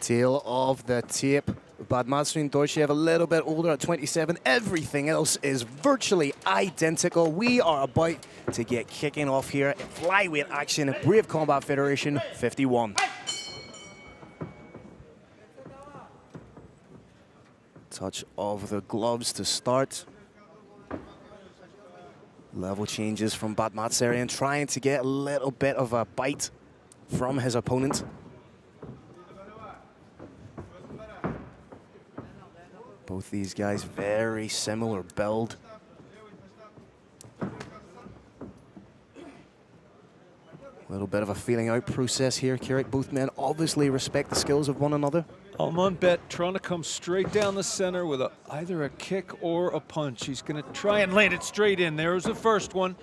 Tail of the tape. Badmatsyren Dorzhiev, a little bit older at 27. Everything else is virtually identical. We are about to get kicking off here in flyweight action. Brave Combat Federation 51. Touch of the gloves to start. Level changes from Badmatsyren, trying to get a little bit of a bite from his opponent. Both these guys very similar build. A little bit of a feeling out process here, Kirik. Both men obviously respect the skills of one another. Almanbet trying to come straight down the center with either a kick or a punch. He's going to try and land it straight in. There's the first one.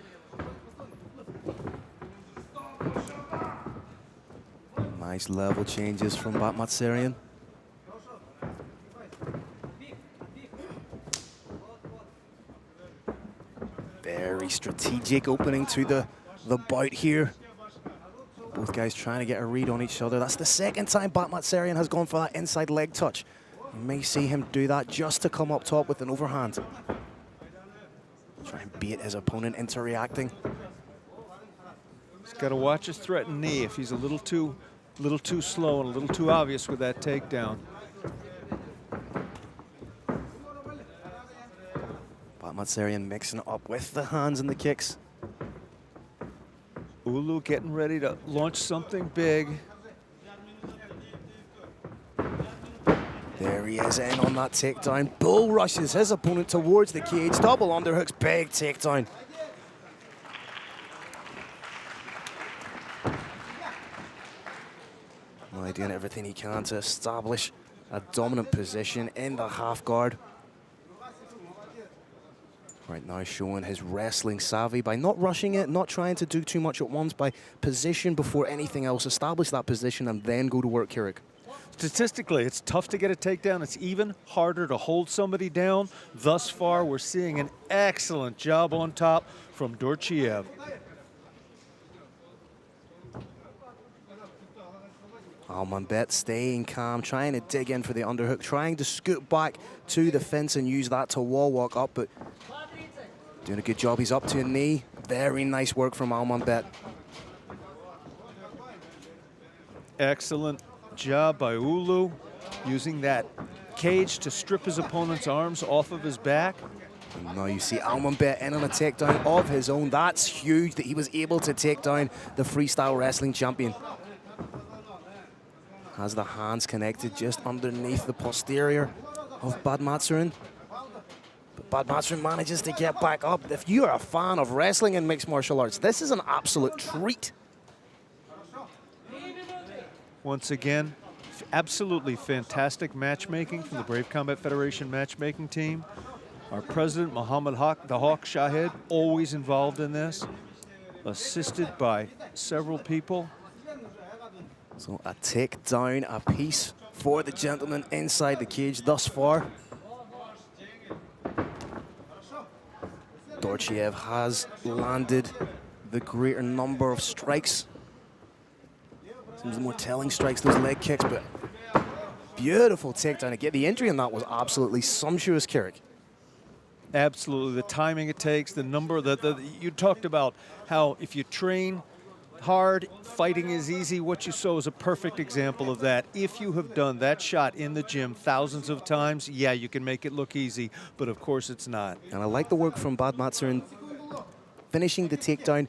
Nice level changes from Badmatsyren. Very strategic opening to the bout here. Both guys trying to get a read on each other. That's the second time Badmatsyren has gone for that inside leg touch. You may see him do that just to come up top with an overhand. Try and bait his opponent into reacting. He's got to watch his threatened knee if he's a little too slow and a little too obvious with that takedown. Badmatsyren mixing it up with the hands and the kicks. Uulu getting ready to launch something big. There he is in on that takedown. Bull rushes his opponent towards the cage. Double underhooks, big takedown. Now doing everything he can to establish a dominant position in the half guard. Right now showing his wrestling savvy by not rushing it, not trying to do too much at once, by position before anything else. Establish that position and then go to work, Kirik. Statistically, it's tough to get a takedown. It's even harder to hold somebody down. Thus far, we're seeing an excellent job on top from Dorzhiev. Almanbet staying calm, trying to dig in for the underhook, trying to scoot back to the fence and use that to wall walk up, but doing a good job. He's up to a knee. Very nice work from Almanbet. Excellent job by Uulu, using that cage to strip his opponent's arms off of his back. And now you see Almanbet in on a takedown of his own. That's huge that he was able to take down the freestyle wrestling champion. Has the hands connected just underneath the posterior of Badmatsyren. But Badmatsyren manages to get back up. If you are a fan of wrestling and mixed martial arts, this is an absolute treat. Once again, absolutely fantastic matchmaking from the Brave Combat Federation matchmaking team. Our president, Muhammad the Hawk Shahed, always involved in this, assisted by several people. So a takedown apiece for the gentleman inside the cage thus far. Dorzhiev has landed the greater number of strikes. Seems the more telling strikes, those leg kicks, but beautiful takedown. Again, the entry in that was absolutely sumptuous, Kirik. Absolutely, the timing it takes, the number that you talked about how if you train hard, fighting is easy. What you saw is a perfect example of that. If you have done that shot in the gym thousands of times, yeah, you can make it look easy, but of course it's not. And I like the work from Badmatsyren finishing the takedown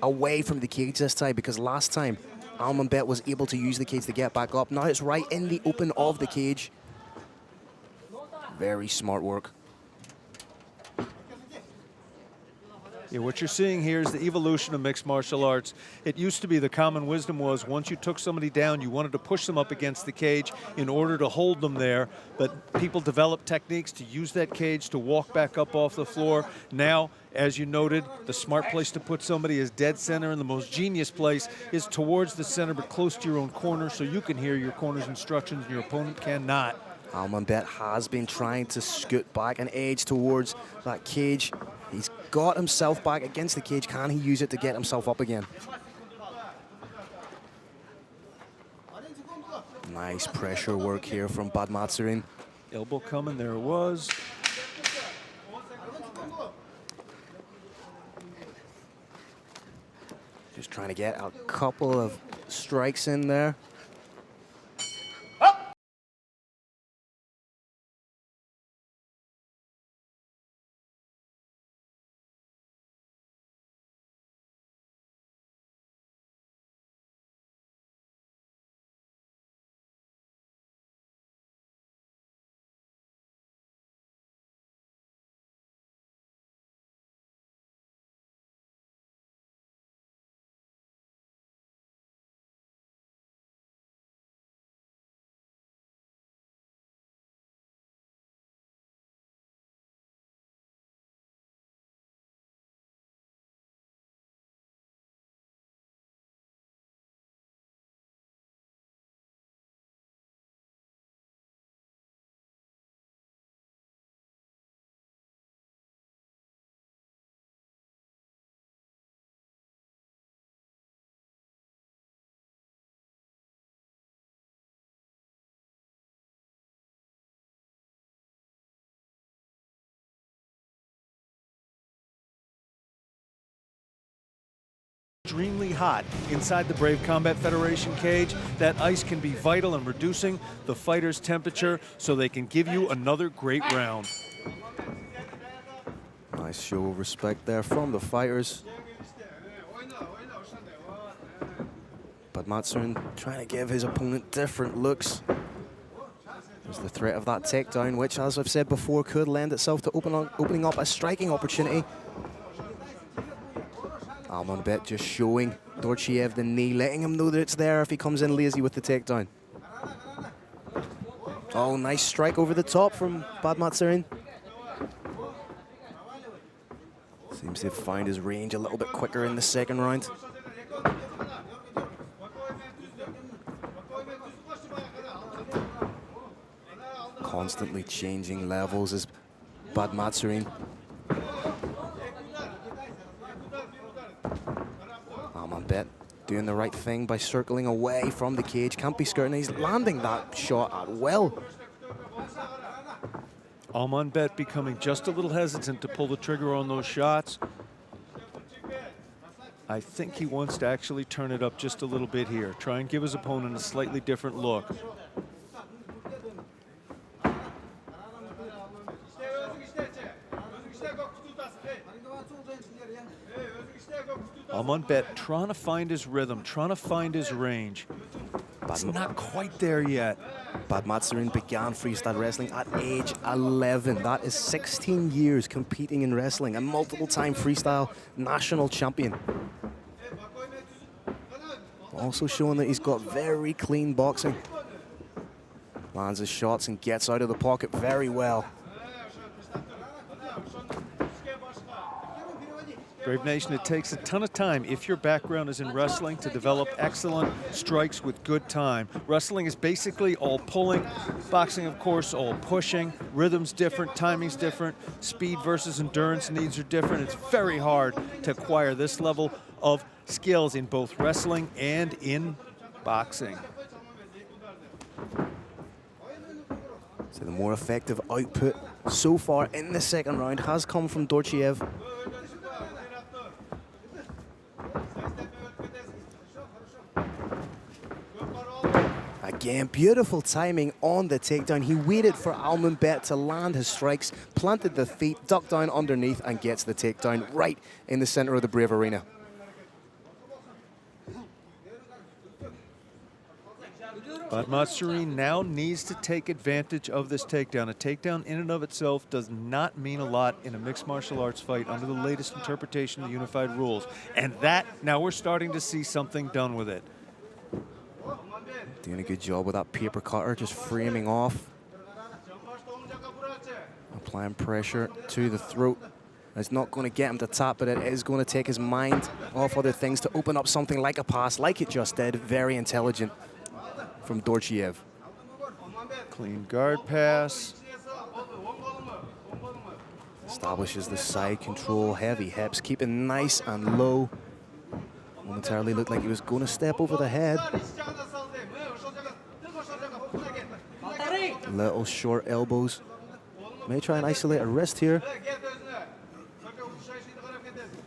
away from the cage this time, because last time Almanbet was able to use the cage to get back up. Now it's right in the open of the cage. Very smart work. Yeah, what you're seeing here is the evolution of mixed martial arts. It used to be the common wisdom was once you took somebody down, you wanted to push them up against the cage in order to hold them there. But people developed techniques to use that cage to walk back up off the floor. Now, as you noted, the smart place to put somebody is dead center, and the most genius place is towards the center but close to your own corner so you can hear your corner's instructions and your opponent cannot. Almanbet has been trying to scoot back and edge towards that cage. He's got himself back against the cage. Can he use it to get himself up again? Nice pressure work here from Badmatsyren. Elbow coming, there it was. Just trying to get a couple of strikes in there. Extremely hot inside the Brave Combat Federation cage. That ice can be vital in reducing the fighter's temperature so they can give you another great round. Nice show of respect there from the fighters. Badmatsyren trying to give his opponent different looks. There's the threat of that takedown, which, as I've said before, could lend itself to opening up a striking opportunity. Almanbet just showing Dorzhiev the knee, letting him know that it's there if he comes in lazy with the takedown. Oh, nice strike over the top from Badmatsyren. Seems to have found his range a little bit quicker in the second round. Constantly changing levels as Badmatsyren. Almanbet doing the right thing by circling away from the cage. Can't be skirting. He's landing that shot at will. Almanbet becoming just a little hesitant to pull the trigger on those shots. I think he wants to actually turn it up just a little bit here. Try and give his opponent a slightly different look. Almanbet trying to find his rhythm, trying to find his range. It's not quite there yet. Badmatsyren began freestyle wrestling at age 11. That is 16 years competing in wrestling. A multiple-time freestyle national champion. Also showing that he's got very clean boxing. Lands his shots and gets out of the pocket very well. Brave Nation, it takes a ton of time if your background is in wrestling to develop excellent strikes with good time. Wrestling is basically all pulling. Boxing, of course, all pushing. Rhythm's different, timing's different. Speed versus endurance needs are different. It's very hard to acquire this level of skills in both wrestling and in boxing. So the more effective output so far in the second round has come from Dorzhiev. Again, beautiful timing on the takedown. He waited for Almanbet to land his strikes, planted the feet, ducked down underneath, and gets the takedown right in the center of the Brave Arena. Badmatsyren now needs to take advantage of this takedown. A takedown in and of itself does not mean a lot in a mixed martial arts fight under the latest interpretation of the unified rules. And that, now we're starting to see something done with it. Doing a good job with that paper cutter, just framing off. Applying pressure to the throat. It's not going to get him to tap, but it is going to take his mind off other things to open up something like a pass, like it just did. Very intelligent from Dorzhiev. Clean guard pass. Establishes the side control, heavy hips, keeping nice and low. Momentarily looked like he was going to step over the head. Little short elbows. May try and isolate a wrist here.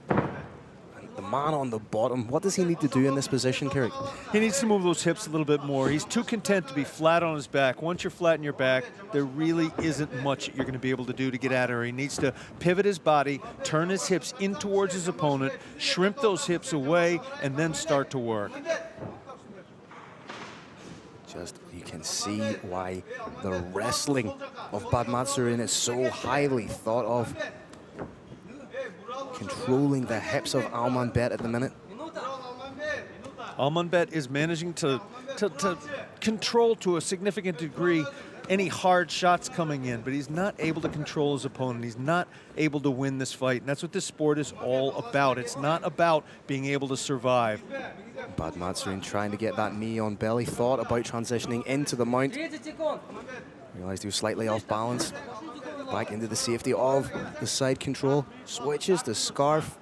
And the man on the bottom, what does he need to do in this position, Carrick? He needs to move those hips a little bit more. He's too content to be flat on his back. Once you're flat in your back, there really isn't much you're going to be able to do to get at her. He needs to pivot his body, turn his hips in towards his opponent, shrimp those hips away, and then start to work. Just, you can see why the wrestling of Badmatsyren is so highly thought of. Controlling the hips of Almanbet at the minute. Almanbet is managing to control to a significant degree any hard shots coming in, but he's not able to control his opponent. He's not able to win this fight, and that's what this sport is all about. It's not about being able to survive. Badmatsyren trying to get that knee on belly, thought about transitioning into the mount. Realized he was slightly off balance. Back into the safety of the side control. Switches the scarf.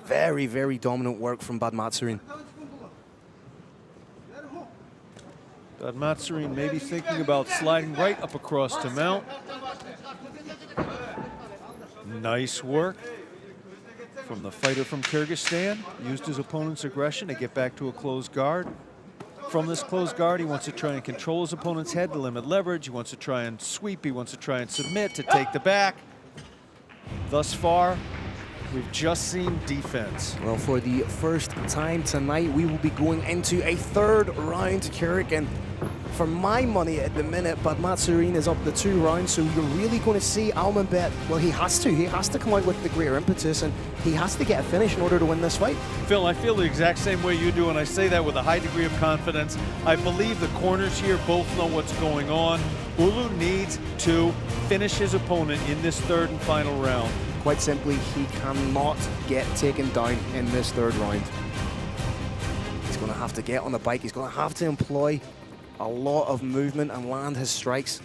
Very, very dominant work from Badmatsyren. Badmatsyren may be thinking about sliding right up across to mount. Nice work from the fighter from Kyrgyzstan. Used his opponent's aggression to get back to a closed guard. From this closed guard, he wants to try and control his opponent's head to limit leverage. He wants to try and sweep. He wants to try and submit to take the back. Thus far, we've just seen defense. Well, for the first time tonight, we will be going into a third round, Carrick, and for my money at the minute, Badmatsyren is up the 2 rounds, so you're really going to see Almanbet, well, he has to come out with the greater impetus, and he has to get a finish in order to win this fight. Phil, I feel the exact same way you do, and I say that with a high degree of confidence. I believe the corners here both know what's going on. Uulu needs to finish his opponent in this third and final round. Quite simply, he cannot get taken down in this third round. He's going to have to get on the bike. He's going to have to employ a lot of movement and land his strikes.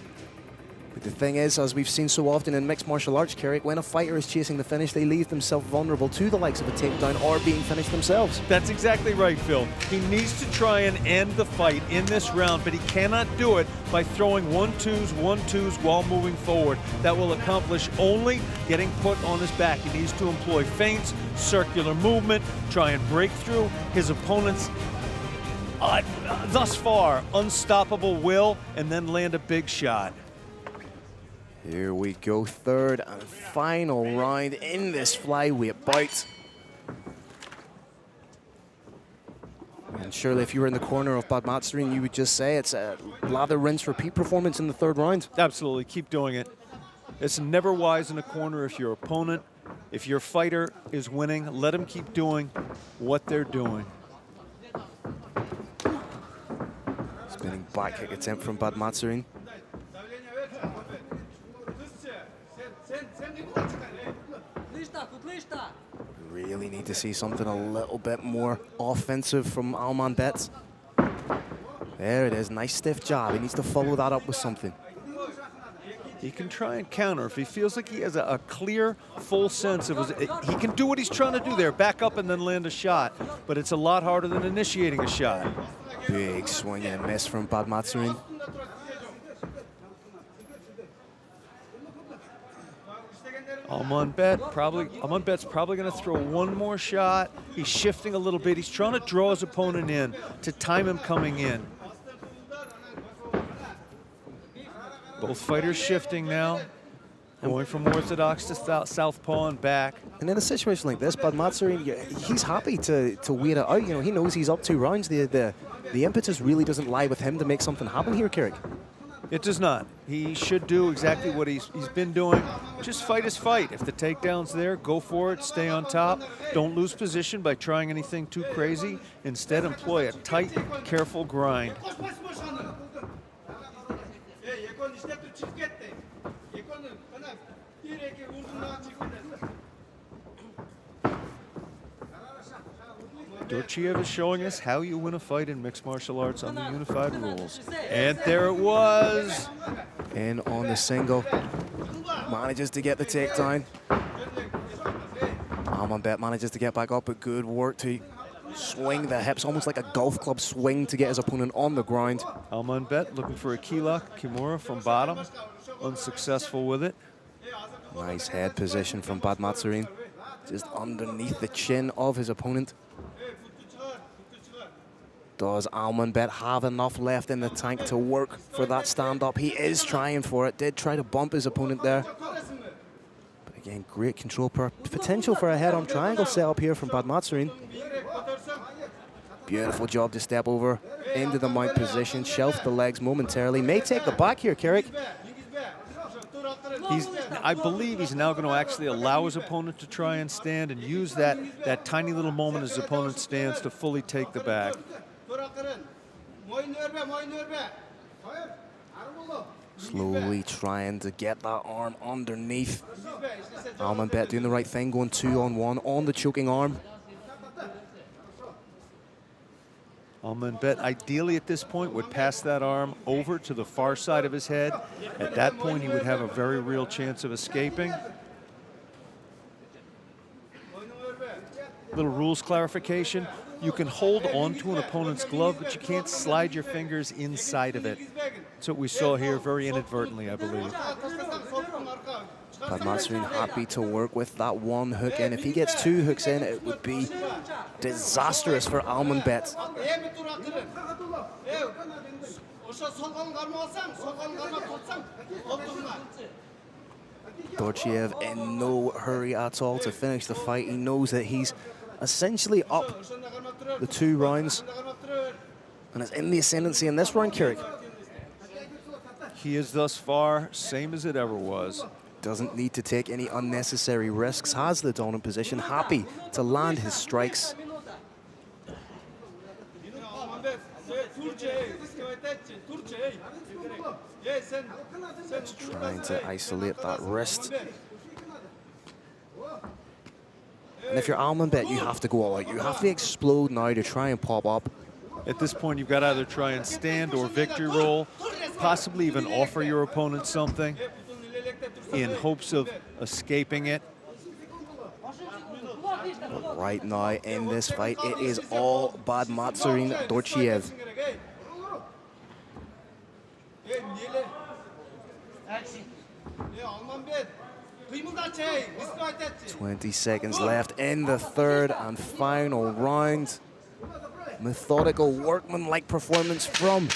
But the thing is, as we've seen so often in mixed martial arts, Carrick, when a fighter is chasing the finish, they leave themselves vulnerable to the likes of a takedown or being finished themselves. That's exactly right, Phil. He needs to try and end the fight in this round, but he cannot do it by throwing 1-2s while moving forward. That will accomplish only getting put on his back. He needs to employ feints, circular movement, try and break through his opponent's thus far unstoppable will, and then land a big shot. Here we go, third and final round in this flyweight bout. And surely if you were in the corner of Badmatsyren, you would just say it's a lather, rinse, repeat performance in the third round. Absolutely, keep doing it. It's never wise in a corner if your opponent, if your fighter is winning, let them keep doing what they're doing. Spinning back kick attempt from Badmatsyren. Really need to see something a little bit more offensive from Almanbet. There it is, nice stiff jab. He needs to follow that up with something. He can try and counter. If he feels like he has a clear, full sense of he can do what he's trying to do there, back up and then land a shot. But it's a lot harder than initiating a shot. Big swing and miss from Badmatsyren. Almanbet's probably going to throw one more shot. He's shifting a little bit. He's trying to draw his opponent in to time him coming in. Both fighters shifting now, going from orthodox to southpaw and back. And in a situation like this, Badmatsyren, he's happy to wait it out. You know, he knows he's up 2 rounds. The impetus really doesn't lie with him to make something happen here, Carrick. It does not. He should do exactly what he's been doing. Just fight his fight. If the takedown's there, go for it, stay on top. Don't lose position by trying anything too crazy. Instead, employ a tight, careful grind. Dorzhiev is showing us how you win a fight in mixed martial arts on the unified rules. And there it was. In on the single. Manages to get the takedown. Almanbet manages to get back up, but good work to swing the hips, almost like a golf club swing to get his opponent on the ground. Almanbet looking for a key lock. Kimura from bottom, unsuccessful with it. Nice head position from Badmatsyren, just underneath the chin of his opponent. Does Almanbet have enough left in the tank to work for that stand-up? He is trying for it, did try to bump his opponent there. But again, great control, potential for a head-on triangle setup here from Badmatsyren. Beautiful job to step over into the mount position, shelf the legs momentarily. May take the back here, Carrick. I believe he's now going to actually allow his opponent to try and stand and use that tiny little moment as his opponent stands to fully take the back. Slowly trying to get that arm underneath. Almanbet doing the right thing, going 2-on-1 on the choking arm. Almanbet ideally at this point would pass that arm over to the far side of his head. At that point, he would have a very real chance of escaping. Little rules clarification. You can hold onto an opponent's glove, but you can't slide your fingers inside of it. That's what we saw here very inadvertently, I believe. Badmatsyren happy to work with that one hook in. If he gets two hooks in, it would be disastrous for Almanbet. Dorzhiev in no hurry at all to finish the fight. He knows that he's essentially up the 2 rounds and is in the ascendancy in this round, Carrick. He is thus far same as it ever was. Doesn't need to take any unnecessary risks, has the dominant position, happy to land his strikes. Just trying to isolate that wrist. And if you're Almanbet, you have to go all out. You have to explode now to try and pop up. At this point, you've got to either try and stand or victory roll, possibly even offer your opponent something in hopes of escaping it. But right now in this fight, it is all Badmatsyren Dorzhiev. 20 seconds left in the third and final round. Methodical, workman-like performance from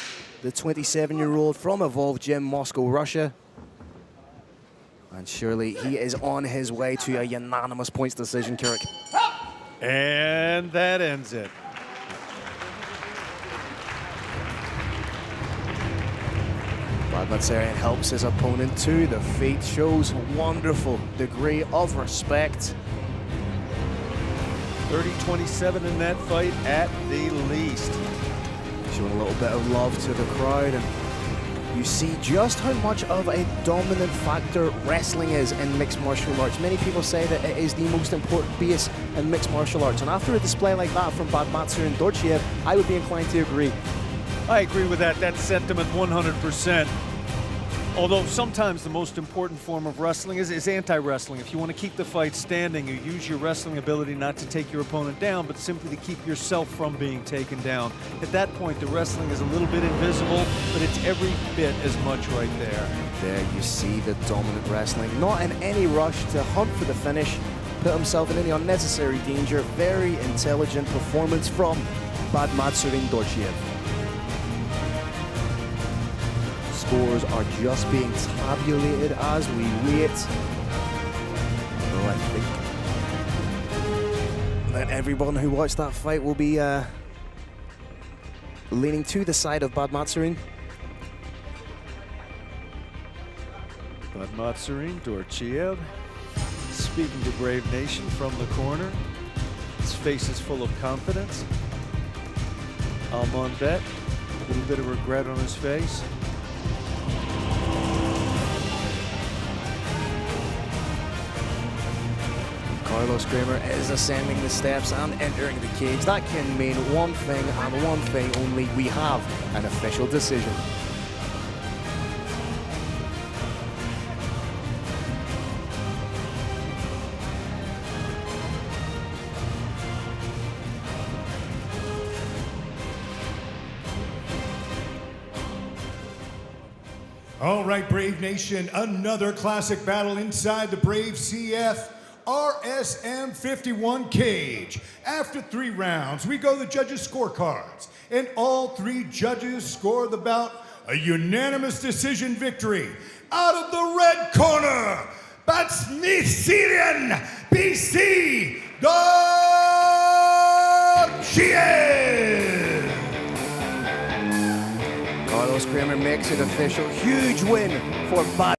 the 27-year-old from Evolve Gym, Moscow, Russia. And surely he is on his way to a unanimous points decision, Carrick. And that ends it. Badmatsyren helps his opponent to the feet, shows wonderful degree of respect. 30-27 in that fight at the least. Showing a little bit of love to the crowd, and you see just how much of a dominant factor wrestling is in mixed martial arts. Many people say that it is the most important base in mixed martial arts, and after a display like that from Badmatsyren Dorzhiev, I would be inclined to agree. I agree with that sentiment 100%. Although sometimes the most important form of wrestling is anti-wrestling. If you want to keep the fight standing, you use your wrestling ability not to take your opponent down, but simply to keep yourself from being taken down. At that point, the wrestling is a little bit invisible, but it's every bit as much right there. There you see the dominant wrestling, not in any rush to hunt for the finish, put himself in any unnecessary danger. Very intelligent performance from Badmatsyren Dorzhiev. Scores are just being tabulated as we wait. Oh, I think that everyone who watched that fight will be leaning to the side of Badmatsyren. Badmatsyren Dorzhiev speaking to Brave Nation from the corner. His face is full of confidence. Almanbet, a little bit of regret on his face. Carlos Kramer is ascending the steps and entering the cage. That can mean one thing and one thing only. We have an official decision. All right, Brave Nation, another classic battle inside the Brave CF RSM 51 cage. After 3 rounds, we go to the judges' scorecards, and all 3 judges score the bout a unanimous decision victory. Out of the red corner, Badmatsyren Dorzhiev. Carlos Kramer makes it official. Huge win for Bad.